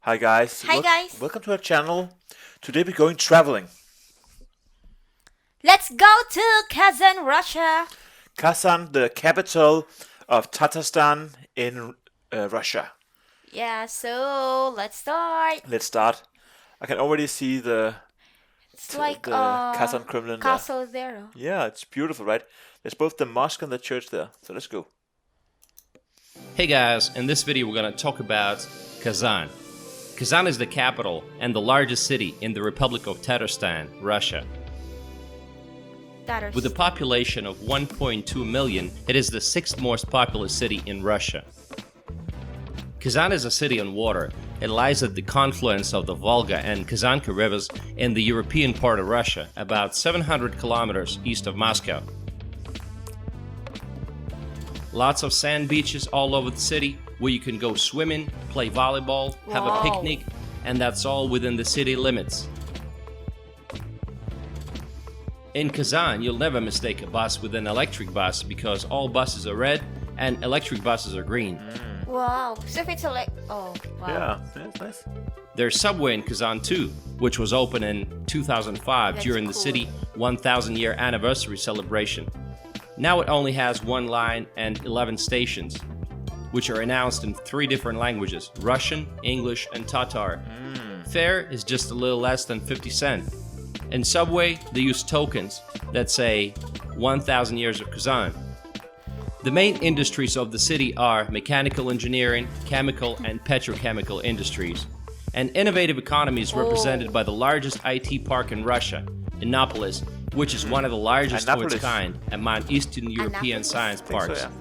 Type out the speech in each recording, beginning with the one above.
Hi guys. Hi guys. Welcome to our channel. Today we're going traveling. Let's go to Kazan, Russia. Kazan, the capital of Tatarstan in Russia. Yeah, so let's start. Let's start. I can already see the It's like Kazan Kremlin there. castle there. Yeah, it's beautiful, right? There's both the mosque and the church there. So let's go. Hey guys, in this video we're going to talk about Kazan. Kazan is the capital and the largest city in the Republic of Tatarstan, Russia. With a population of 1.2 million, it is the sixth most populous city in Russia. Kazan is a city on water. It lies at the confluence of the Volga and Kazanka rivers in the European part of Russia, about 700 kilometers east of Moscow. Lots of sand beaches all over the city where you can go swimming, play volleyball, have a picnic, and that's all within the city limits. In Kazan, you'll never mistake a bus with an electric bus because all buses are red and electric buses are green. Wow. So if it's like, wow. Yeah, that's nice. There's subway in Kazan too, which was opened in 2005 during the city 1000-year anniversary celebration. Now it only has one line and 11 stations, which are announced in 3 different languages: Russian, English, and Tatar. Fare is just a little less than 50 cents. In subway, they use tokens that say 1000 years of Kazan. The main industries of the city are mechanical engineering, chemical and petrochemical industries. And innovative economy is represented by the largest IT park in Russia, Innopolis, which is one of the largest of its kind among Eastern European science parks. So, yeah.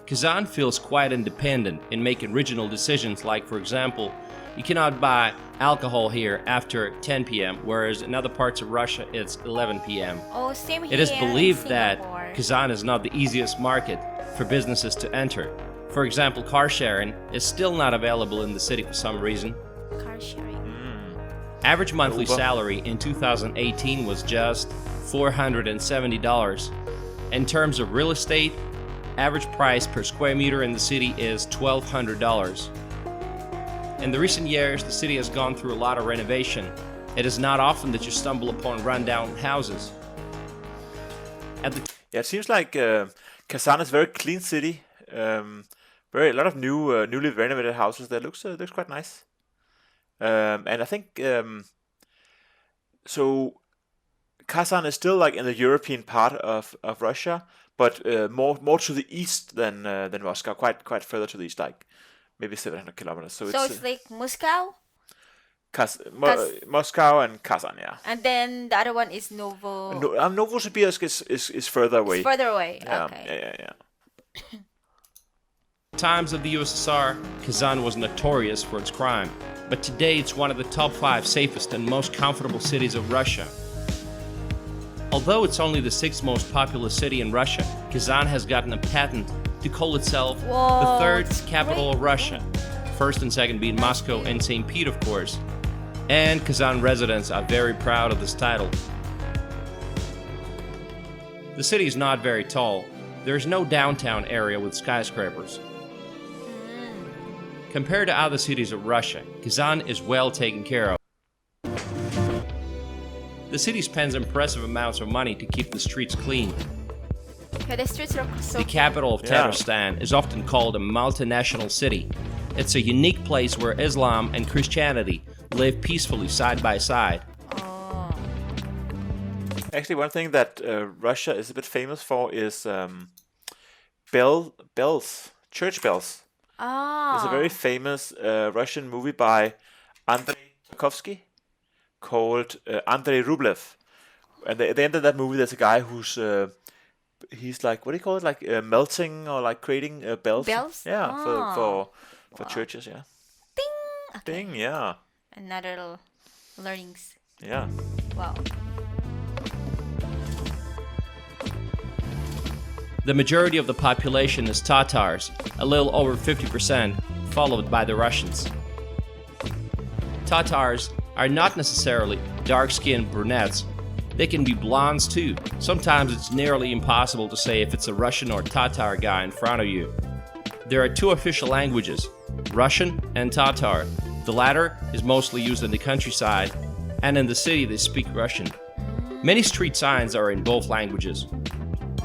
Kazan feels quite independent in making original decisions, like, for example, you cannot buy alcohol here after 10 p.m., whereas in other parts of Russia it's 11 p.m. Oh, same here. It is believed in that Singapore. Kazan is not the easiest market for businesses to enter. For example, car sharing is still not available in the city for some reason. Car sharing. Average monthly Uber. salary in 2018 was just $470. In terms of real estate, average price per square meter in the city is $1,200. In the recent years, the city has gone through a lot of renovation. It is not often that you stumble upon rundown houses. Yeah, it seems like Kazan is a very clean city. A lot of newly renovated houses there. Looks quite nice. And I think so. Kazan is still like in the European part of Russia, but more to the east than Moscow. Quite further to the east, like maybe 700 kilometers. So it's like Moscow? Moscow and Kazan, yeah. And then the other one is Novo. Novosibirsk is further away. It's further away. Yeah, Okay. yeah. Times of the USSR, Kazan was notorious for its crime, but today it's one of the top 5 safest and most comfortable cities of Russia. Although it's only the 6th most populous city in Russia, Kazan has gotten a patent to call itself the 3rd capital of Russia, first and second being Moscow and St. Pete, of course. And Kazan residents are very proud of this title. The city is not very tall. There is no downtown area with skyscrapers. Compared to other cities of Russia, Kazan is well taken care of. The city spends impressive amounts of money to keep the streets clean. Yeah, the streets look so The capital of Yeah. Tatarstan is often called a multinational city. It's a unique place where Islam and Christianity live peacefully side by side. Actually, one thing that Russia is a bit famous for is bells, church bells. There's a very famous Russian movie by Andrei Tarkovsky called Andrei Rublev. And at the end of that movie, there's a guy who's he's like, what do you call it? Like melting or like creating bells. Bells? Yeah, Oh. for churches. Yeah. Ding! Okay. Ding. Yeah. Another little learnings. Yeah. Wow. The majority of the population is Tatars, a little over 50%, followed by the Russians. Tatars are not necessarily dark-skinned brunettes. They can be blondes too. Sometimes it's nearly impossible to say if it's a Russian or Tatar guy in front of you. There are 2 official languages, Russian and Tatar. The latter is mostly used in the countryside, and in the city they speak Russian. Many street signs are in both languages.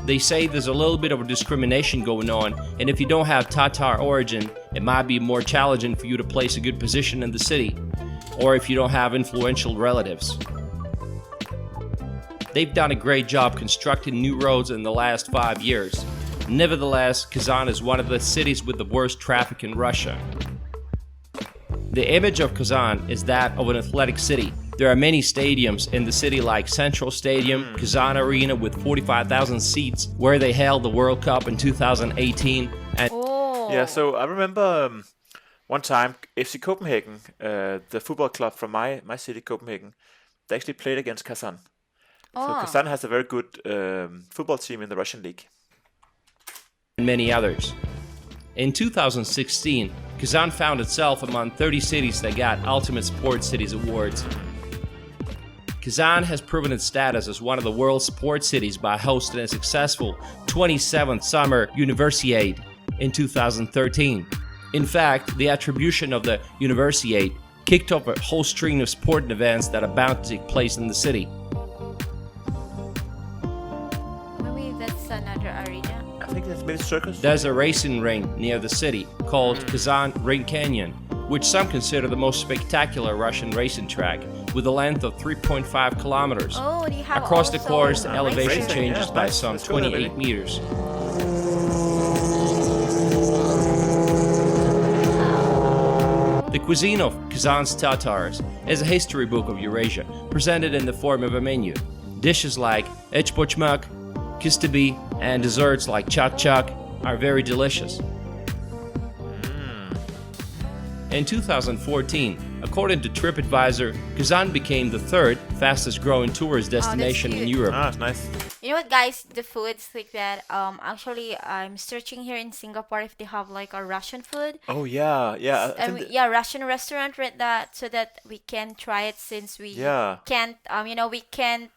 They say there's a little bit of a discrimination going on, and if you don't have Tatar origin, it might be more challenging for you to place a good position in the city, or if you don't have influential relatives. They've done a great job constructing new roads in the last 5 years. Nevertheless, Kazan is one of the cities with the worst traffic in Russia. The image of Kazan is that of an athletic city. There are many stadiums in the city like Central Stadium, Kazan Arena with 45,000 seats, where they held the World Cup in 2018. And Yeah, so I remember one time FC Copenhagen, the football club from my city, Copenhagen, they actually played against Kazan. So Kazan has a very good football team in the Russian league. many others. In 2016, Kazan found itself among 30 cities that got Ultimate Sports Cities awards. Kazan has proven its status as one of the world's sports cities by hosting a successful 27th Summer Universiade in 2013. In fact, the attribution of the Universiade kicked off a whole string of sporting events that are bound to take place in the city. Maybe that's another arena. I think that's maybe circus. There's a racing ring near the city called Kazan Ring Canyon, which some consider the most spectacular Russian racing track, with a length of 3.5 kilometers. Oh, do you have Across the also course, the racing? elevation Racing, changes yeah, by nice. some Let's go there, 28 baby. meters. The Cuisine of Kazan's Tatars is a history book of Eurasia, presented in the form of a menu. Dishes like echbochmak, kistabi, and desserts like chak-chak are very delicious. In 2014, according to TripAdvisor, Kazan became the third fastest growing tourist destination in cute. Europe. Ah, it's nice. You know what, guys? The foods like that. Actually, I'm searching here in Singapore if they have like a Russian food. Oh yeah, yeah. I And think yeah, Russian restaurant right that so that we can try it since we Yeah. can't we can't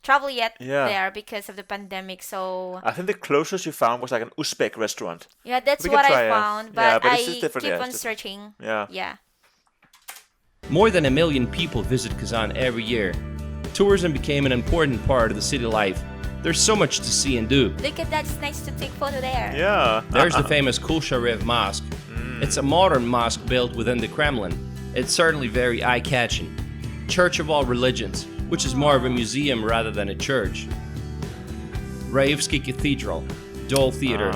travel yet Yeah. there because of the pandemic. So I think the closest you found was like an Uzbek restaurant. yeah, that's We can what try, I yeah. found. Yeah, But but I it's just different, keep yeah, on it's searching. Yeah. Yeah. More than 1 million people visit Kazan every year. Tourism became an important part of the city life. There's so much to see and do. Look at that. It's nice to take photo there. Yeah. There's the famous Kulsharev Mosque. It's a modern mosque built within the Kremlin. It's certainly very eye-catching. Church of all religions, which is more of a museum rather than a church. Raevsky Cathedral, Dole Theater,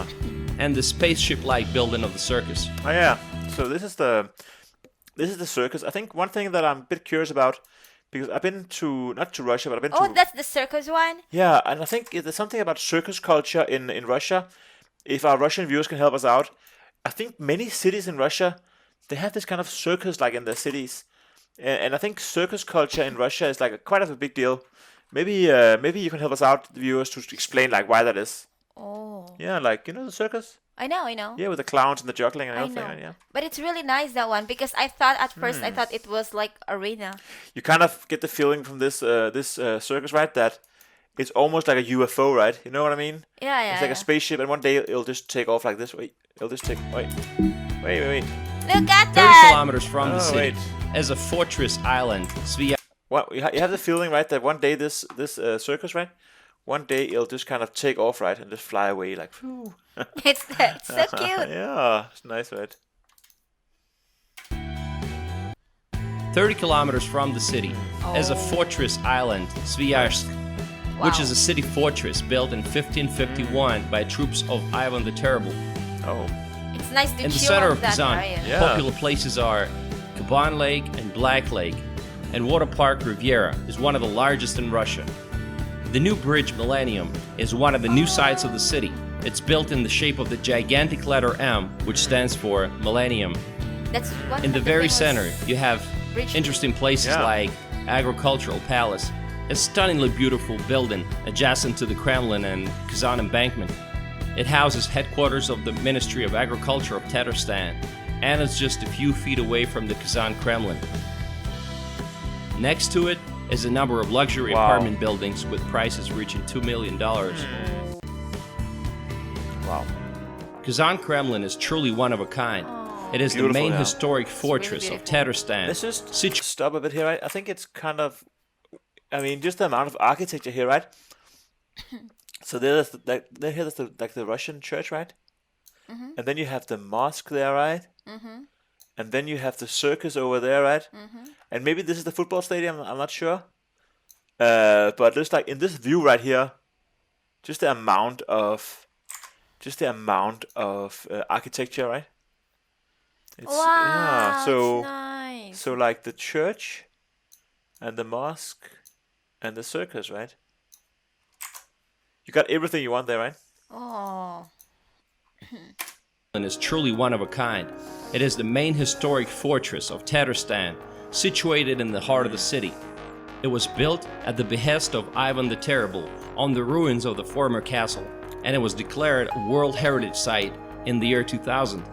and the spaceship-like building of the circus. Oh yeah. So this is the circus. I think one thing that I'm a bit curious about, because I've been to not to Russia, but I've been Oh, to that's the circus one. yeah, and I think there's something about circus culture in Russia. If our Russian viewers can help us out, I think many cities in Russia they have this kind of circus like in their cities, and I think circus culture in Russia is like quite a big deal. Maybe you can help us out, the viewers, to explain like why that is. Oh, Yeah, like the circus. I know. Yeah, with the clowns and the juggling and I everything. know. Yeah. But it's really nice, that one, because I thought at first I thought it was like arena. You kind of get the feeling from this circus, right? That it's almost like a UFO, right? You know what I mean? Yeah, yeah. It's like a spaceship, and one day it'll just take off like this. Wait. Look at30 that! kilometers from the Oh, city wait. is a fortress island, Svia. Well, you have the feeling, right, that one day this circus, right? One day it'll just kind of take off, right, and just fly away, like. Phew. It's so cute. Yeah, it's nice, right? 30 kilometers from the city is a Oh. fortress island, Sviazhsk, which is a city fortress built in 1551 by troops of Ivan the Terrible. Oh, It's nice to In the chill center on of that Kazan, area. Yeah. popular places are Kaban Lake and Black Lake, and Water Park Riviera is one of the largest in Russia. The new bridge Millennium is one of the new sights of the city. It's built in the shape of the gigantic letter M, which stands for Millennium. That's one In of the very famous center, you have bridge. interesting places Yeah. like Agricultural Palace, a stunningly beautiful building adjacent to the Kremlin and Kazan embankment. It houses headquarters of the Ministry of Agriculture of Tatarstan, and it's just a few feet away from the Kazan Kremlin. Next to it is a number of luxury Wow. apartment buildings with prices reaching $2 million. wow. Kazan Kremlin is truly one of a kind. It is the Beautiful, main yeah. historic fortress of beautiful. Tatarstan. Let's just stop a bit here, right? I think it's kind of, I mean, just the amount of architecture here, right? So there's here's the Russian church, right? And then you have the mosque there, right? And then you have the circus over there, right? And maybe this is the football stadium. I'm not sure. But just like in this view right here, just the amount of architecture, right? It's, Wow, so it's nice. so like the church and the mosque and the circus, right? You got everything you want there, right? Oh. Is truly one of a kind. It is the main historic fortress of Tatarstan, situated in the heart of the city. It was built at the behest of Ivan the Terrible on the ruins of the former castle, and it was declared a World Heritage Site in the year 2000.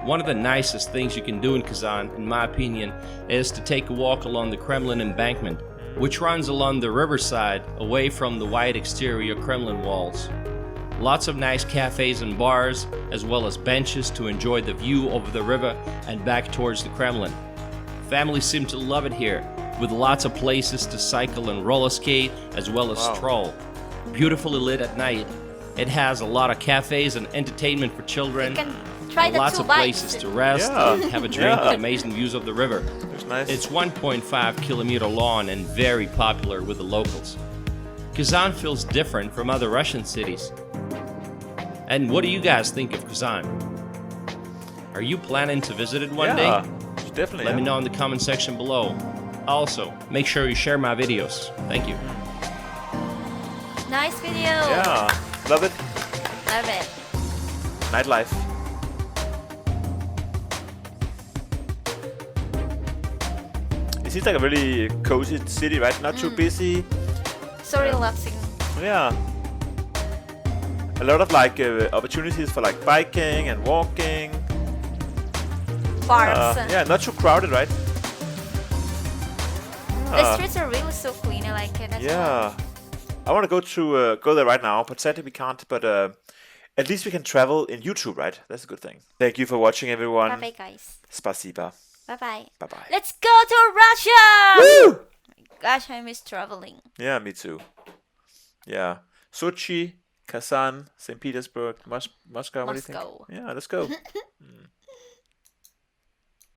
One of the nicest things you can do in Kazan, in my opinion, is to take a walk along the Kremlin embankment, which runs along the riverside away from the white exterior Kremlin walls. Lots of nice cafes and bars, as well as benches to enjoy the view over the river and back towards the Kremlin. Families seem to love it here, with lots of places to cycle and roller skate, as well as stroll. Beautifully lit at night, it has a lot of cafes and entertainment for children, You can try the lots two of bites. places to rest Yeah. and have a drink with amazing views of the river. It's nice. It's 1.5 kilometer long and very popular with the locals. Kazan feels different from other Russian cities. And what do you guys think of Kazan? Are you planning to visit it one day? Definitely. Let me know in the comment section below. Also, make sure you share my videos. Thank you. Nice video. Yeah, love it. Love it. Nightlife. It seems like a really cozy city, right? Not too busy. So relaxing. Yeah. A lot of like opportunities for like biking and walking. Parks. Yeah, not too crowded, right? The streets are really so clean. I like it. As well. Yeah. I want to go there right now, but sadly we can't. But at least we can travel in YouTube, right? That's a good thing. Thank you for watching, everyone. Bye bye, guys. Spasiba. Bye bye. Bye bye. Let's go to Russia. Woo! Gosh, I miss traveling. Yeah, me too. Yeah. Sochi, Kazan, St. Petersburg, Moscow. What do you think? Moscow. Yeah, let's go.